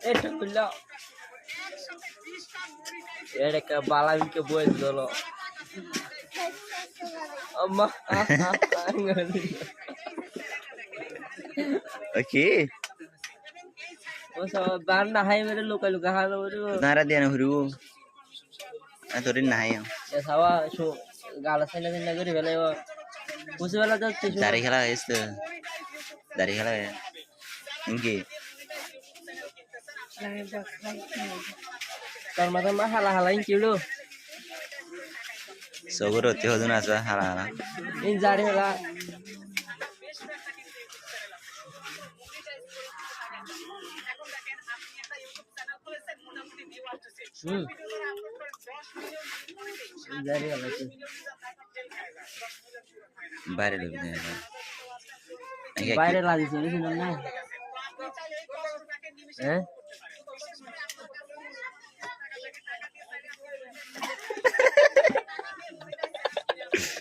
এটা করলো এটা বালামিকে বই দিল అమ్మా Oke. so ban na hai mere luka luka halo Nara dia na huru. Atorin na hayo. ya sawa so gala sene din nagari bela yo usi bela to tisu Dari khala este. Dari khala ya. Inge. tar mata ma hala hala in kido Sogoro te hodun asa hala hala. in jari hala jari hala Bare lobi ne. বাইরে লাগিয়েছিল না হ্যাঁ